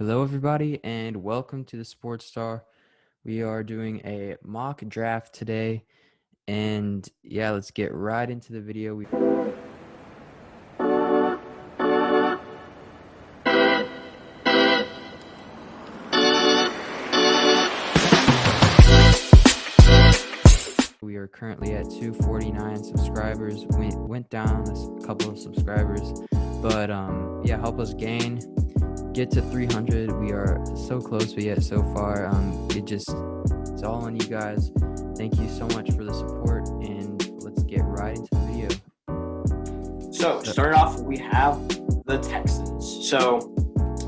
Hello, everybody, and welcome to the Sports Star. We are doing a mock draft today, and yeah, let's get right into the video. We are currently at 249 subscribers. We went down a couple of subscribers, but yeah, help us get to 300. We are so close, but yet so far. It's all on you guys. Thank you so much for the support, and let's get right into the video. So starting off, we have the Texans. So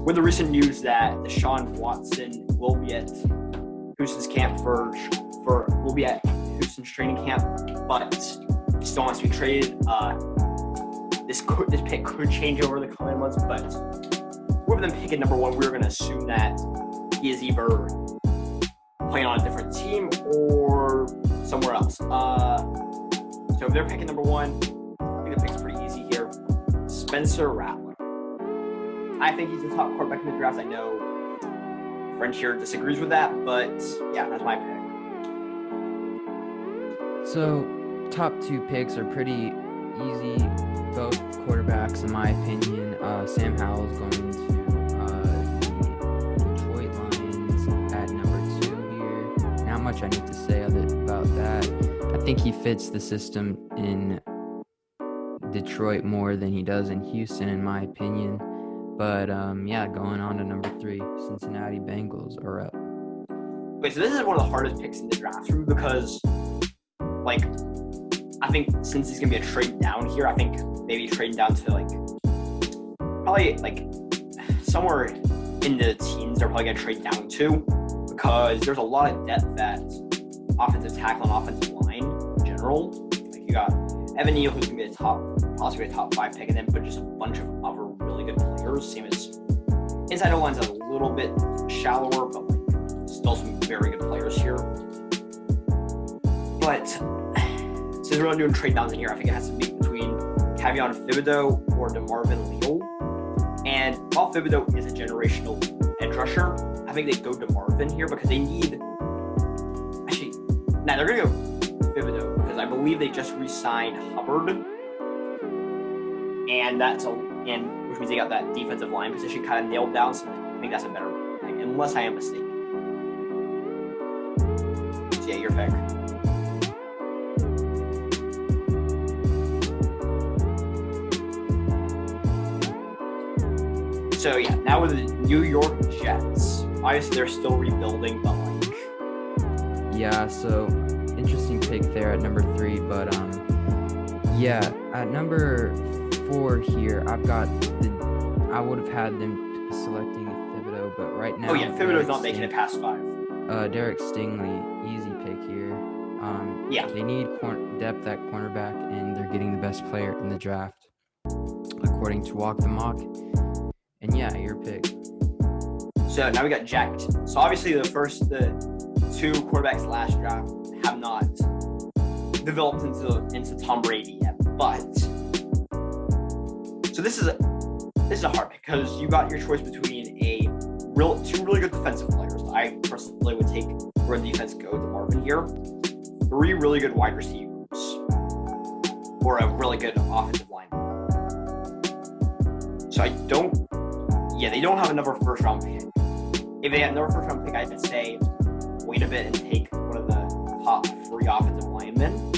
with the recent news that Deshaun Watson will be at Houston's camp will be at Houston's training camp, but still wants to be traded. This pick could change over the coming months, but with them picking number one, we're going to assume that he is either playing on a different team or somewhere else. So if they're picking number one, I think the pick's pretty easy here. Spencer Rattler. I think he's the top quarterback in the draft. I know French here disagrees with that, but yeah, that's my pick. So top two picks are pretty easy. Both quarterbacks, in my opinion. Sam Howell is going to the Detroit Lions at number 2 here. Not much I need to say about that. I think he fits the system in Detroit more than he does in Houston, in my opinion. But yeah, going on to number 3, Cincinnati Bengles are up. Okay, so this is one of the hardest picks in the draft room because, I think since he's gonna be a trade down here, I think maybe trading down to probably somewhere in the teens. They're probably gonna trade down to because there's a lot of depth at offensive tackle and offensive line in general. You got Evan Neal, who's gonna be possibly a top 5 pick, and then but just a bunch of other really good players. Same as inside O-line's a little bit shallower, but still some very good players here. But since we're not doing trade downs in here, I think it has to be between Kayvon Thibodeaux or DeMarvin Leal. And while Thibodeaux is a generational edge rusher, I think they go DeMarvin here because they need. Actually, they're going to go Thibodeaux because I believe they just re-signed Hubbard, and which means they got that defensive line position kind of nailed down. So I think that's a better pick, unless I am mistaken. So yeah, your pick. So yeah, now with the New York Jets, obviously they're still rebuilding, but yeah, so interesting pick there at number 3, but yeah, at number 4 here, I would have had them selecting Thibodeaux, but right now, Thibodeau's not making it past 5. Derek Stingley, easy pick here. Yeah, they need depth at cornerback, and they're getting the best player in the draft, according to Walk the Mock. And yeah, your pick. So now we got Jack. So obviously the 2 quarterbacks last draft have not developed into Tom Brady yet. But so this is a hard pick because you got your choice between two really good defensive players. I personally would take run defense go to Marvin here. 3 really good wide receivers or a really good offensive line. So they don't have another first round pick. If they had another first round pick, I'd say wait a bit and take one of the top 3 offensive linemen.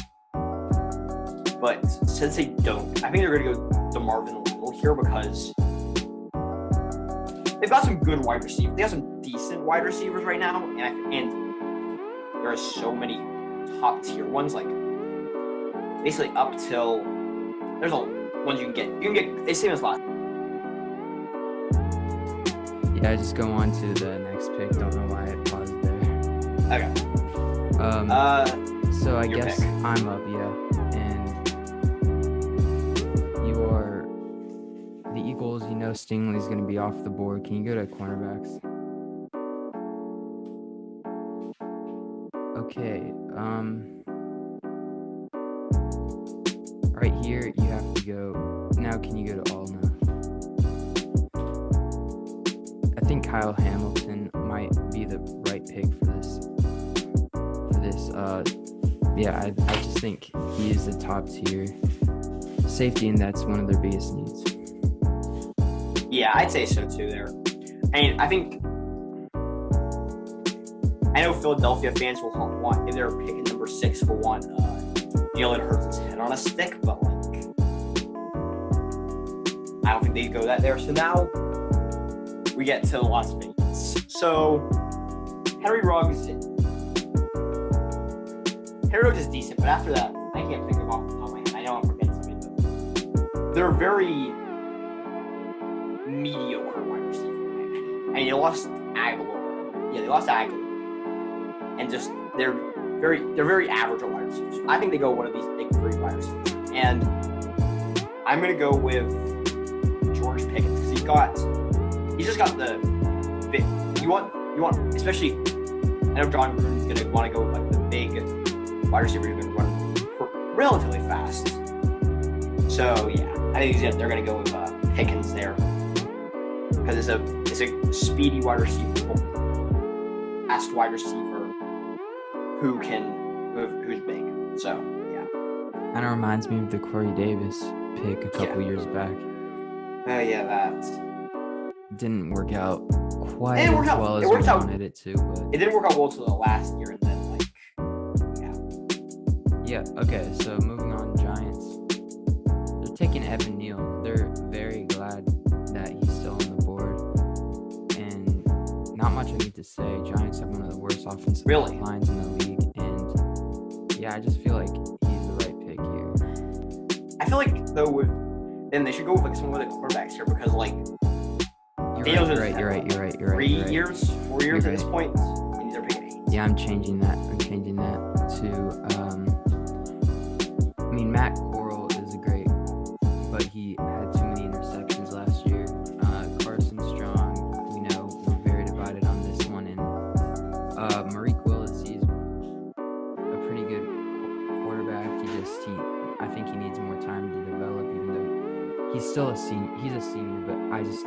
But since they don't, I think they're going to go DeMarvin Leal here because they've got some good wide receivers. They have some decent wide receivers right now, and there are so many top tier ones, basically up till there's ones you can get. You can get the same as last. Yeah, I just go on to the next pick. Don't know why I paused there. Okay. So I guess pick. I'm up, yeah. And you are the Eagles. You know Stingley's going to be off the board. Can you go to cornerbacks? Okay. Right here, you have to go. Now, can you go to all now? I think Kyle Hamilton might be the right pick for this. I just think he is the top tier safety, and that's one of their biggest needs. Yeah, I'd say so too. There, I know Philadelphia fans will want, if they're picking number 6, will want Jalen Hurts' head on a stick, but like, I don't think they'd go that there. So now we get to Las Vegas. So Henry Ruggs is decent, but after that, I can't think of off the top of my head. I know I'm forgetting something, but they're very mediocre wide receiver. I mean, they lost Aguilar. Yeah, they lost Aguilar, and just they're very average at wide receivers. I think they go one of these big 3 wide receivers, and I'm gonna go with George Pickens because he's just got the big. You want especially. I know John Gruden's gonna want to go with like the big wide receiver who can run relatively fast. So yeah, I think they're gonna go with Pickens there because it's a speedy wide receiver, fast wide receiver who's big. So yeah, Kind of reminds me of the Corey Davis pick a couple years back. Oh yeah, that didn't work out quite as well as we wanted it to, but it didn't work out well till the last year, and then like yeah. Okay, so moving on, Giants. They're taking Evan Neal. They're very glad that he's still on the board, and not much I need to say. Giants have one of the worst offensive lines in the league, and yeah, I just feel like he's the right pick here. I feel like though then they should go with like some of the quarterbacks here because like you're right. 4 years at this point, and they're picking 8. Yeah, I'm changing that to I mean, Matt Corral is great, but he had too many interceptions last year. Carson Strong, we know we're very divided on this one, and Malik Willis, he's a pretty good quarterback. I think he needs more time to develop, even though he's still a senior. He's a senior, but I just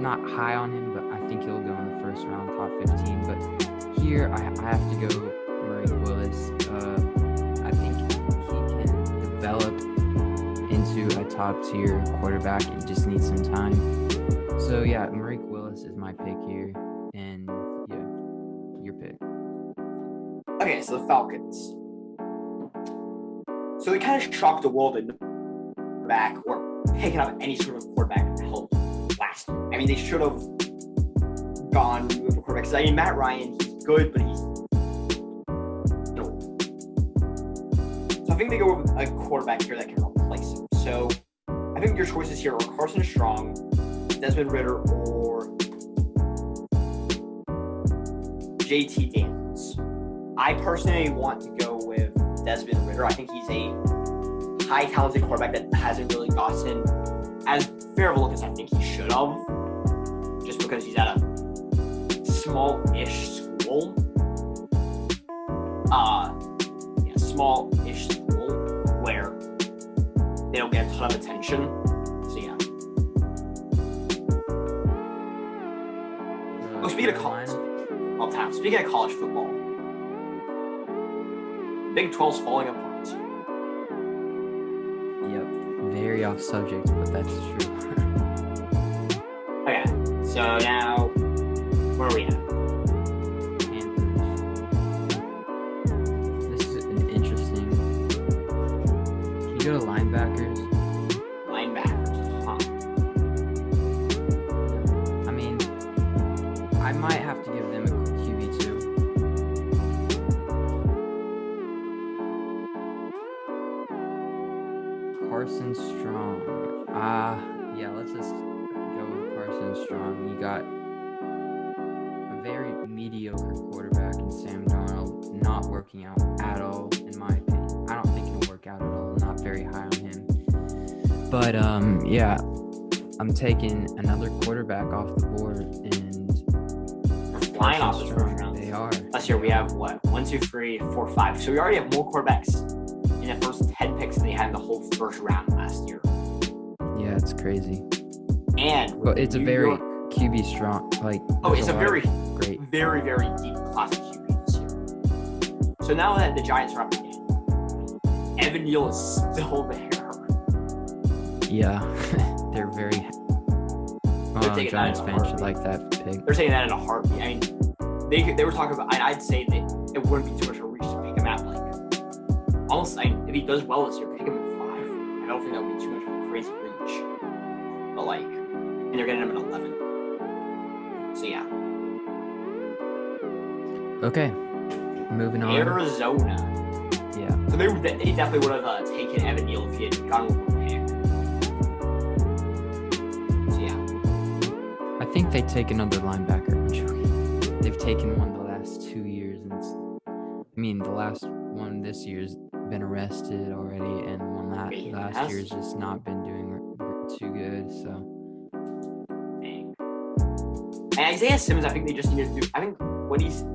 not high on him, but I think he'll go in the first round, top 15. But here, I have to go Malik Willis. I think he can develop into a top-tier quarterback. He just needs some time. So, yeah, Malik Willis is my pick here. And, yeah, your pick. Okay, so the Falcons. So they kind of shocked the world in back or picking up any sort of quarterback help last year. I mean, they should have gone with a quarterback. Because, I mean, Matt Ryan, he's good, but he's old. So I think they go with a quarterback here that can replace him. So I think your choices here are Carson Strong, Desmond Ridder, or JT Daniels. I personally want to go with Desmond Ridder. I think he's a high talented quarterback that hasn't really gotten as fair of a look as I think he should have, just because he's at a small-ish school. Small-ish school where they don't get a ton of attention. So yeah. Speaking of college, speaking of college football, Big 12's falling apart. Yep, very off subject, but that's true. Okay, so now, where are we at? Panthers. This is an interesting. Can you go to linebackers? Linebackers, huh? I mean, I might have to give them a QB2. Carson Strong. Yeah, let's just go with Carson Strong. You got a very mediocre quarterback in Sam Darnold, not working out at all, in my opinion. I don't think he'll work out at all. Not very high on him. But yeah, I'm taking another quarterback off the board, and Flying off the first round. They are. Last year we have what? 1, 2, 3, 4, 5. So we already have more quarterbacks in the first 10 picks than they had in the whole first round last year. Yeah, it's crazy. And But it's a very QB strong. Like, Oh, there's it's a lot very, of great. very, very deep class of QB this year. So now that the Giants are up again, Evan Neal is still there. Yeah, they're very. They're taking Giants that in a fans should heartbeat. like that pick. They're taking that in a heartbeat. I mean, they were talking about. I'd say that it wouldn't be too much of a reach to pick him at like almost. If he does well this year, pick him at 5. I don't think that would be too much of a crazy reach. But like, and they're getting him at 11. So yeah. Okay, moving on. Arizona. Yeah. So they definitely would have taken Evan Neal if he had gone with one pick. So yeah. I think they take another linebacker. They've taken one the last 2 years, and the last one this year's been arrested already, and one last year's just not been doing too good. So. Dang. And Isaiah Simmons, I think they just need to do. I think what needs to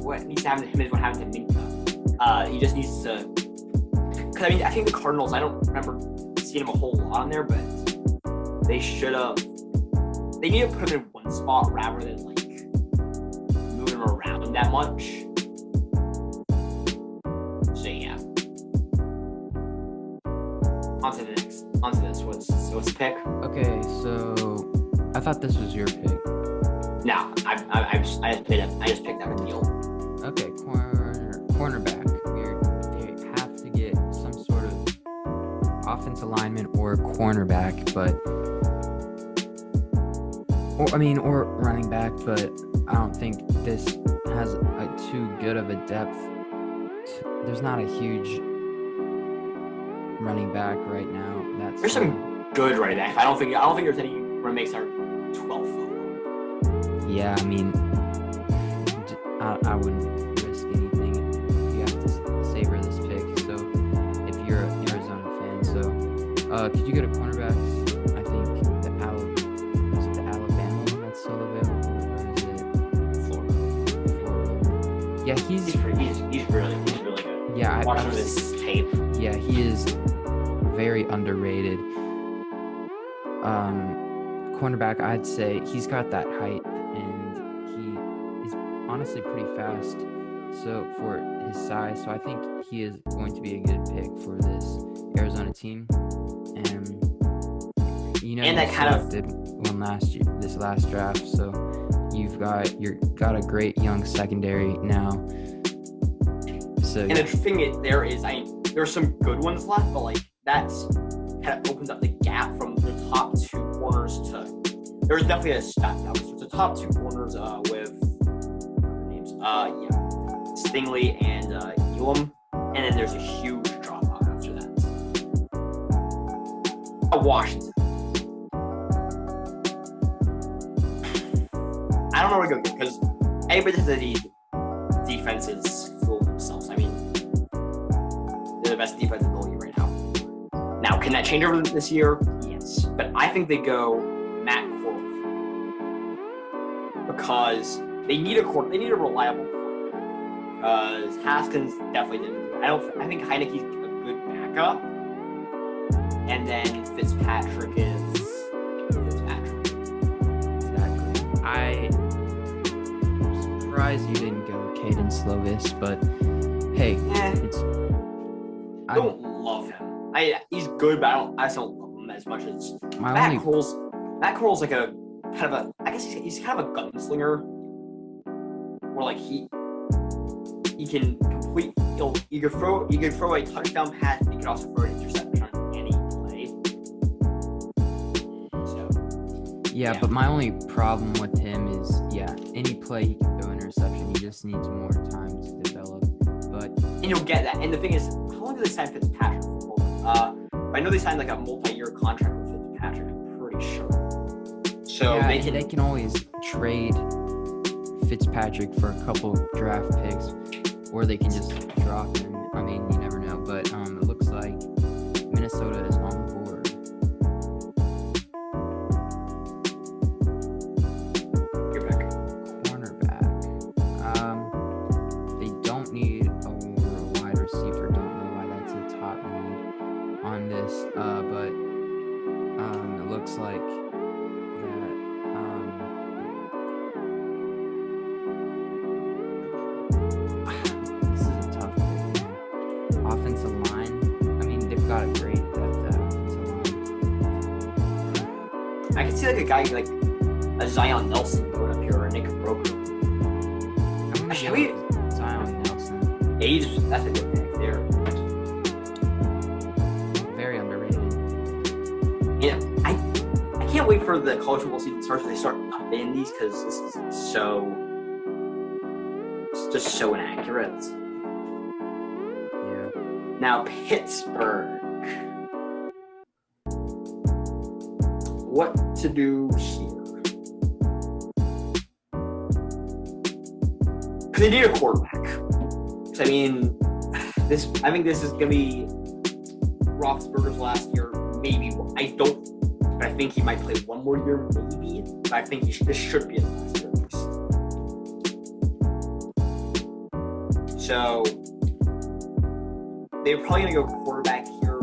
happen to him is what happened to Minka. He just needs to. Because I think the Cardinals. I don't remember seeing him a whole lot on there, but they should have. They need to put him in one spot rather than like moving him around that much. So yeah. On to this. What's the pick? Okay, so I thought this was your pick. No, I just picked Evan Neal. Okay, cornerback. They have to get some sort of offensive lineman or cornerback, or running back, but I don't think this has too good of a depth. There's not a huge running back right now. There's some good running back. I don't think there's any running backs that are 12. Yeah, I wouldn't risk anything. You have to savor this pick. So if you're an Arizona fan, could you go to cornerbacks? I think the Alabama one that's still available, or is it Florida? Yeah, he's really good. Yeah, watching this tape. Yeah, he is very underrated. Cornerback, I'd say he's got that height, and he is honestly pretty fast. So for his size, so I think he is going to be a good pick for this Arizona team. And that kind of did one this last draft. So you've got a great young secondary now. So and the thing there is, there's some good ones left, but like that's kind of opens up the gap from the top 2 corners to. There's definitely a step down. So the top 2 corners with names, Stingley and Elam, and then there's a huge drop off after that. Washington. I don't know where to go because anybody that these defenses fool themselves. I mean, they're the best defense in the league right now. Now, can that change over this year? Yes, but I think they go Matt Corral because they need a reliable quarterback. Because Haskins definitely didn't do it. I think Heineke's a good backup, and then Fitzpatrick is Fitzpatrick. Exactly. I'm surprised you didn't go Caden Slovis, but hey, I don't love him. He's good, but I just don't love him as much as Matt Corral's. Matt Corral's like a kind of a. I guess he's kind of a gunslinger, where like he can complete. You could throw a touchdown pass, but you could also throw an interception on any play. So yeah, but my only problem with him is any play he can throw interception. He just needs more time to develop. And you'll get that. And the thing is, how long did they sign Fitzpatrick for? I know they signed like a multi-year contract with Fitzpatrick. I'm pretty sure. So they can always trade Fitzpatrick for a couple draft picks, or they can just drop him. I mean, you never know. But it looks like Minnesota is on board. You're back. Cornerback. They don't need a wide receiver. Don't know why that's a top need on this. But it looks like that I could see like a guy like a Zion Nelson going up here or a Nick Broker. Actually, Zion Nelson. Age, that's a good pick there. Very underrated. Yeah, I can't wait for the college football season starts when they start updating these because this is it's just so inaccurate. Yeah. Now Pittsburgh. What to do here? Because they need a quarterback. I mean, I think this is gonna be Roethlisberger's last year. Maybe but I think he might play one more year, maybe. But I think this should be his last year at least. So they're probably gonna go quarterback here,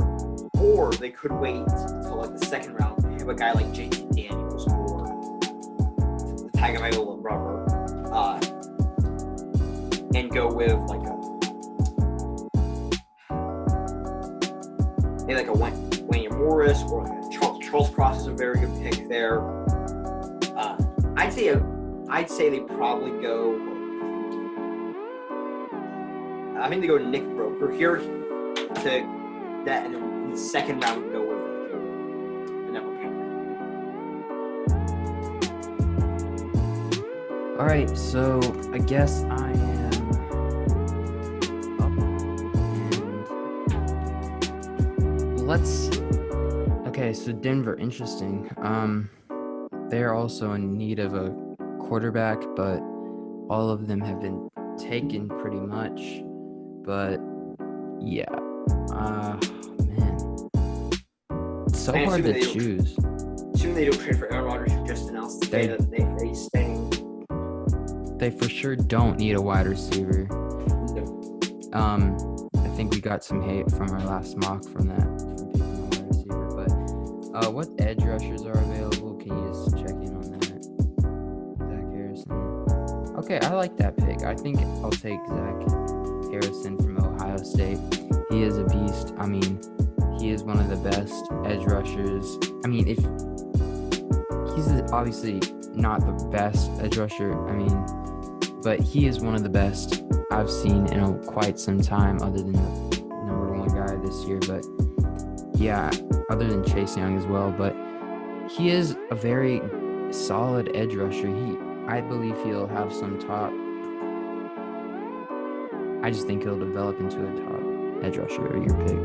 or they could wait until like the second round and have a guy like JT Daniels or the Tagovailoa rubber, and go with like a Wayne Morris or like a Charles Cross is a very good pick there. I'd say they probably go. I think they go Nick Broker here to that, and then in the second round go with the number pick. All right, so I guess I am up, and okay, so Denver, interesting. They're also in need of a quarterback, but all of them have been taken pretty much. But yeah, man, it's so hard to choose. Assuming they don't trade for Aaron Rodgers, who just announced today that he's staying. They for sure don't need a wide receiver. No. I think we got some hate from our last mock from picking a wide receiver. But what edge rushers are available? Can you just check in on that? Zach Harrison. Okay, I like that pick. I think I'll take Zach Harrison from Ohio State. He is a beast. I mean, he is one of the best edge rushers. I mean, if he's obviously not the best edge rusher, but he is one of the best I've seen in quite some time, other than the number one guy this year. But yeah, other than Chase Young as well. But he is a very solid edge rusher. I believe he'll have some top. I just think he'll develop into a top edge rusher. Your pick.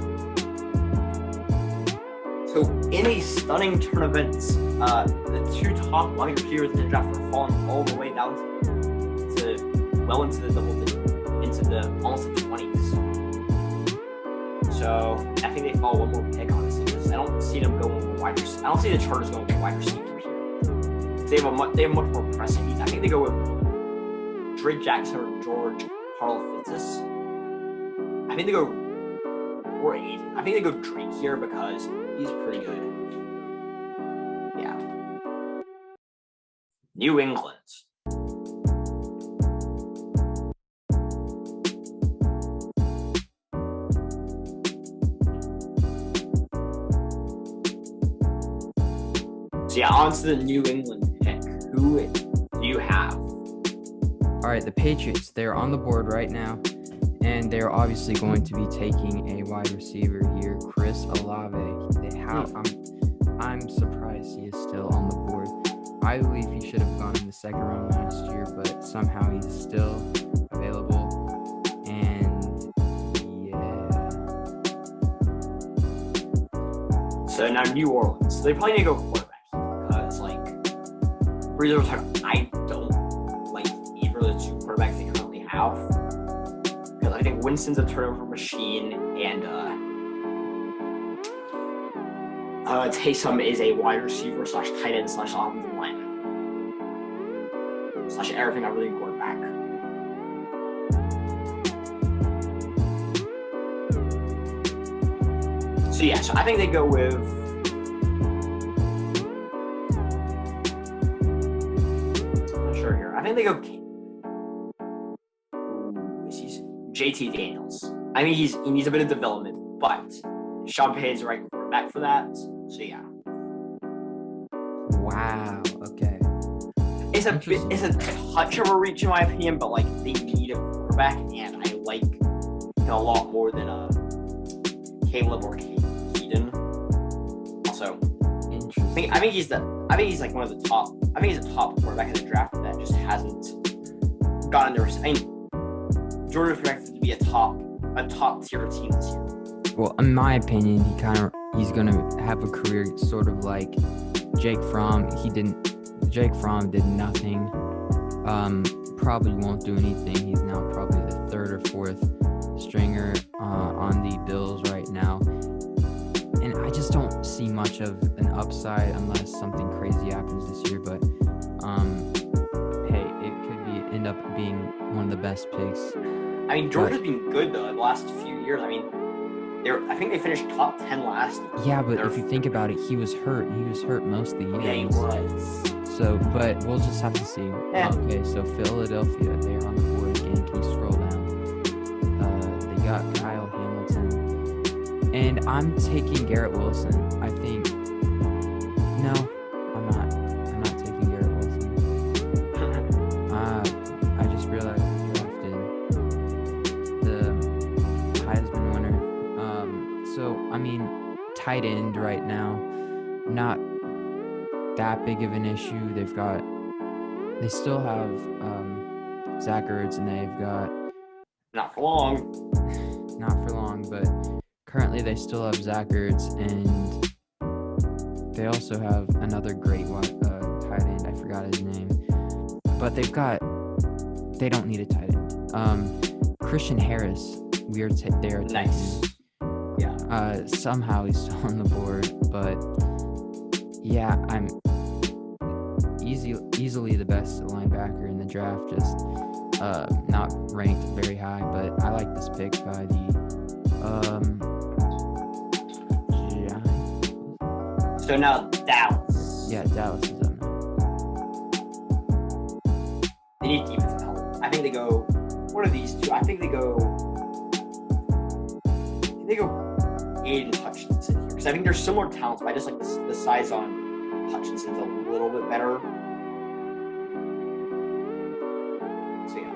So in a stunning turn of events, the two top wide receivers in the draft were falling all the way down to well into the double digit, into the almost the 20s. So I think they fall one more pick, honestly, because I don't see them going with wide receiver. I don't see the Chargers going with wide receiver here. They have much more pressing needs. I think they go with Drake Jackson or George Karlaftis. I think they go or Aiden. I think they go Drake here because he's pretty good. Yeah. New England. So yeah, on to the New England pick. Who do you have? All right, the Patriots. They're on the board right now, and they're obviously going to be taking a wide receiver here, Chris Olave. I'm surprised he is still on the board. I believe he should have gone in the second round last year, but somehow he's still available. And yeah. So now New Orleans. They probably need to go quarterback because, I don't like either of the two quarterbacks they currently have. Because I think Winston's a turnover machine, and Taysom is a wide receiver / tight end / offensive lineman / everything other than quarterback. So yeah, so I think they go with I'm not sure here. I think they go JT Daniels. I mean, he needs a bit of development, but Sean Payton's the right quarterback for that. So yeah. Wow. Wow. Okay. It's a touch of a reach in my opinion, but like they need a quarterback, and I like him a lot more than Caleb or Keaton. Also, Interesting. I think he's like one of the top. I think he's a top quarterback in the draft that just hasn't gotten there. I mean, Georgia's projected to be a top tier team this year. Well, in my opinion, he's gonna have a career sort of like Jake Fromm. Jake Fromm did nothing. Probably won't do anything. He's now probably the third or fourth stringer on the Bills right now. And I just don't see much of an upside unless something crazy happens this year. But hey, it could end up being one of the best picks. I mean, Georgia's been good though the last few years. I mean, I think they finished top 10 last year. Yeah, but if you think about it, he was hurt. He was hurt most of the year. Yeah, he was. So, but we'll just have to see. Yeah. Okay, so Philadelphia, they're on the board again. Can you scroll down? They got Kyle Hamilton. And I'm taking Garrett Wilson. I think. No, I'm not. I'm not taking Garrett Wilson. I just realized he drafted the Heisman winner. So, I mean, tight end right now, not that big of an issue. They still have Zach Ertz, and they've got Not for long, but currently they still have Zach Ertz, and they also have another great tight end. I forgot his name, but they don't need a tight end. Christian Harris, they are taking. nice. Yeah. Somehow he's still on the board, but yeah, I'm easily the best linebacker in the draft. Just not ranked very high, but I like this pick by the Giants. So now Dallas. Yeah, Dallas is up now. They need defensive help. I think they go. One of these two. I think they go Aiden Hutchinson here because I think they're similar talents, but I just like the size on Hutchinson's a little bit better. So yeah.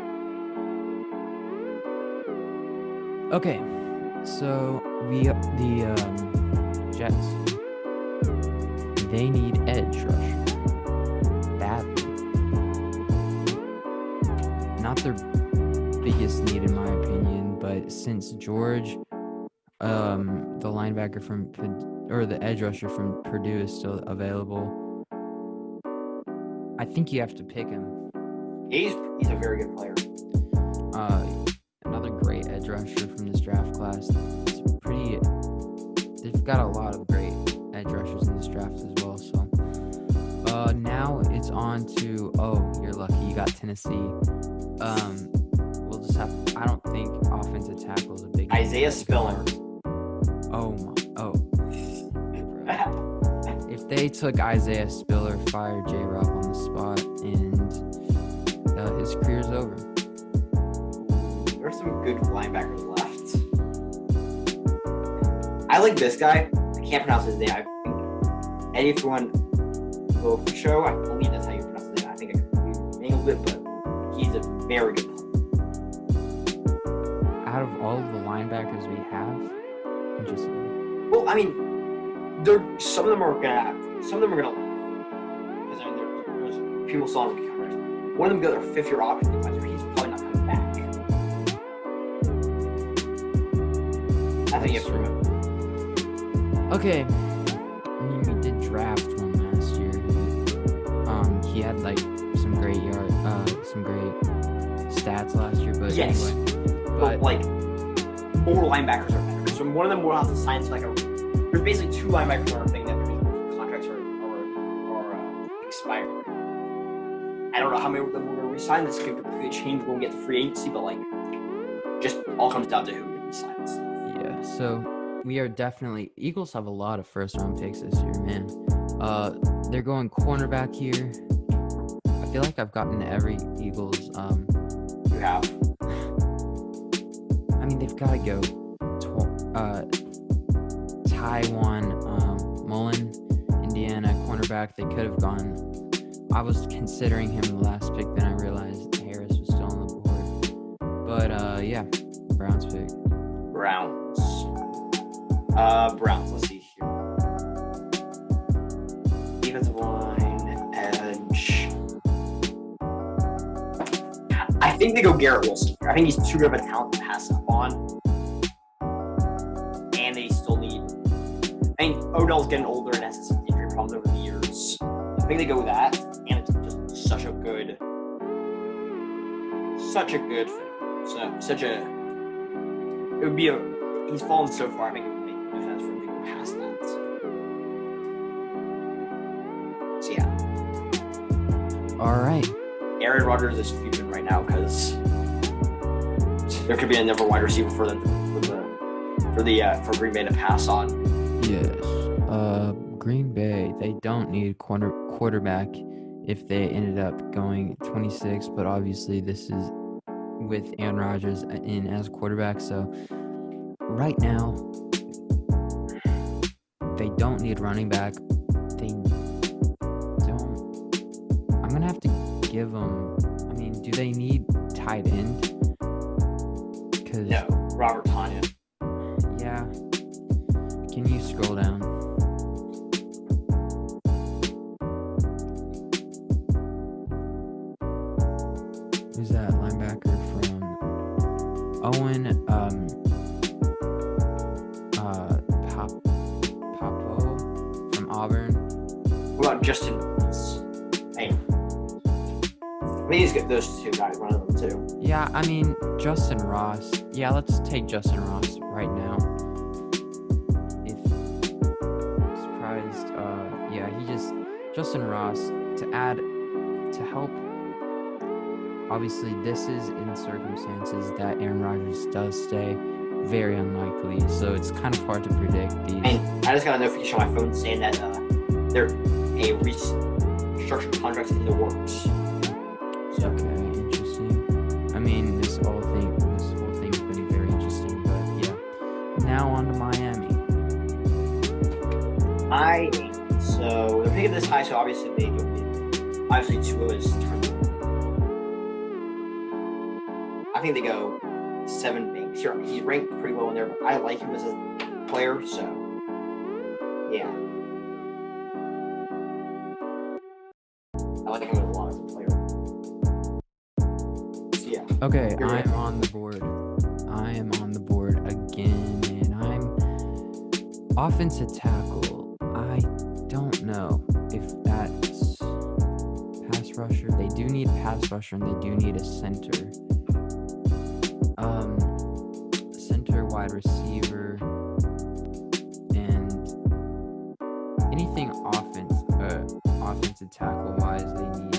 Okay, so the Jets, they need edge rusher badly. Not their biggest need in my opinion, but since George, the linebacker the edge rusher from Purdue is still available, I think you have to pick him. He's a very good player. Another great edge rusher from this draft class. They've got a lot of great edge rushers in this draft as well. So now it's on to, you're lucky you got Tennessee. We'll just I don't think offensive tackle is a big Isaiah Spiller. If they took Isaiah Spiller, fired J-Rob on the spot, and his career's over. There's some good linebackers left. I like this guy. I can't pronounce his name. I think Eddie Fruin Show. I believe that's how you pronounce his name. I think I could be a little bit, but he's a very good player. Out of all of the linebackers we have, interesting. Well, I mean, some of them are gonna leave because there's people still on rookie contracts. One of them got their 5th-year option advisor. He's probably not coming back. I think you have to remember. Okay, I mean, we did draft one last year. He had like some great stats last year, but yes. Anyway. But like, more linebackers are better. So one of them will have to sign to like there's basically 2 linebackers on our thing that their contracts are expired. I don't know how many of them we're going to resign. This could completely change when we get to free agency, but like, just all comes down to who resigns. Yeah, so we are definitely, Eagles have a lot of first-round picks this year, man. They're going cornerback here. I feel like I've gotten every Eagles. You have. I mean, they've got to go. Taiwan Mullen, Indiana cornerback. cornerback. They could have gone. I was considering him the last pick, then I realized Harris was still on the board. But yeah, Browns pick. Browns. Browns. Let's see here. Defensive line, edge. I think they go Garrett Wilson. I think he's too good of a talent to pass up on. And they still need. I mean, Odell's getting older and has some injury problems over the years. I think they go with that, and it's just such a good fit. It would be he's fallen so far. I think it would make no sense for him to go past that. So yeah. All right. Aaron Rodgers is fuming right now because there could be another wide receiver for Green Bay to pass on. Yes. Green Bay, they don't need quarterback if they ended up going 26, but obviously this is with Aaron Rodgers in as quarterback. So right now, they don't need running back. They don't. I'm gonna have to give them. I mean, do they need tight end? No, Robert Tonyan. Yeah. Can you scroll down? Who's that linebacker from Owen? Papo from Auburn. What about Justin Reese? Hey, I mean, he's got those two guys, one of them too. Yeah, I mean Justin Ross. Yeah, let's take Justin Ross right now. If surprised, Justin Ross to help. Obviously, this is in circumstances that Aaron Rodgers does stay. Very unlikely, so it's kind of hard to predict these. And I just got a notification on my phone saying that there a restructured contract in the works. So. Okay, interesting. I mean, this whole thing is going to be very interesting. But yeah, now on to Miami. So they're picking this high, so obviously they do. Obviously, Tua is turned. I think they go 7 Banks. He's ranked pretty low in there, but I like him as a player, so yeah. I like him a lot as a player. So yeah. Okay, I'm on the board. I am on the board again, and I'm offensive tackle. I don't know if that's pass rusher. They do need pass rusher, and they do need a center. Center, wide receiver, and anything offensive tackle wise they need.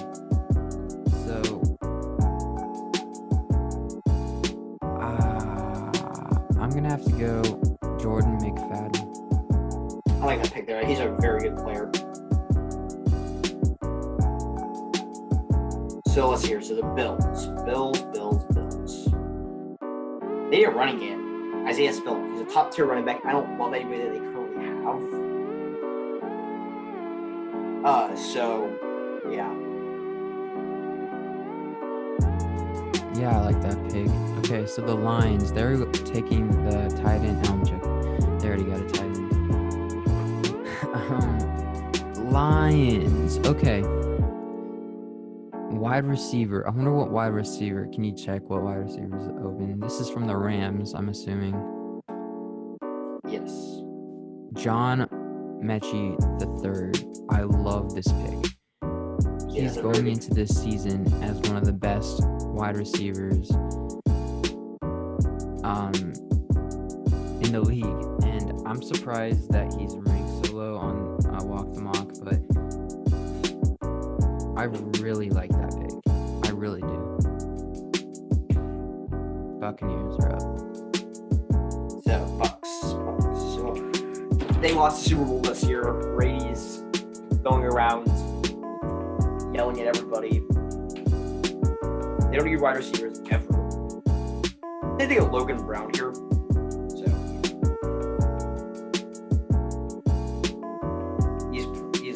So I'm gonna have to go Jordan McFadden. I like that pick there. He's a very good player. So let's hear. So the Bills. They need a running game. Isaiah Spiller. He's a top tier running back. I don't love anybody that they currently have. So yeah. Yeah, I like that pick. Okay, so the Lions, they're taking the tight end. Check. They already got a tight end. Lions. Okay. Wide receiver. I wonder what wide receiver. Can you check what wide receiver is open? This is from the Rams, I'm assuming. Yes. John Mechie III. I love this pick. He's going into this season as one of the best wide receivers in the league. And I'm surprised that he's ranked so low on Walk the Mock, but I really like that pick. I really do. Buccaneers are up. So, Bucks. So, they lost the Super Bowl this year. Brady's going around yelling at everybody. They don't need wide receivers ever. They think of Logan Brown here.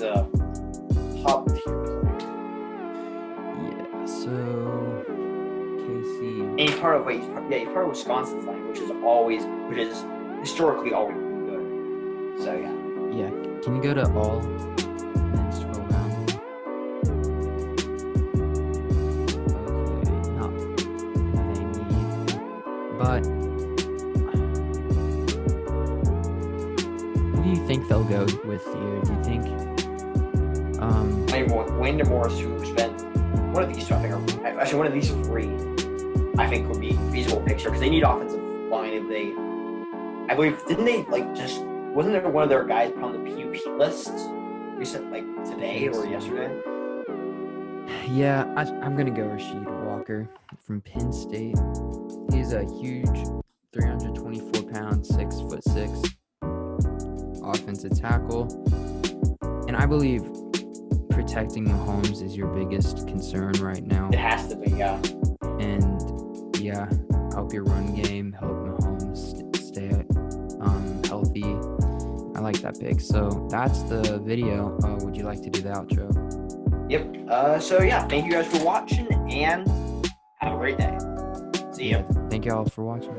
So, he's part of he's part of Wisconsin's line, which is historically always been good. So yeah. Yeah. Can you go to all and scroll down? Okay, not they need, but who do you think they'll go with here? Do you think? I mean, with Wayne Morris, who spent one of these two, I think, actually one of these three, I think would be a feasible picture because they need offensive line. If they, I believe, didn't they wasn't there one of their guys put on the PUP list today or yesterday? Yeah, I'm gonna go Rasheed Walker from Penn State. He's a huge 324 pounds, 6'6" offensive tackle, and I believe protecting Mahomes is your biggest concern right now. It has to be, yeah. And yeah, help your run game, help Mahomes stay healthy. I like that pick. So that's the video. Would you like to do the outro? Yep. So yeah, thank you guys for watching and have a great day. See ya. Thank you all for watching.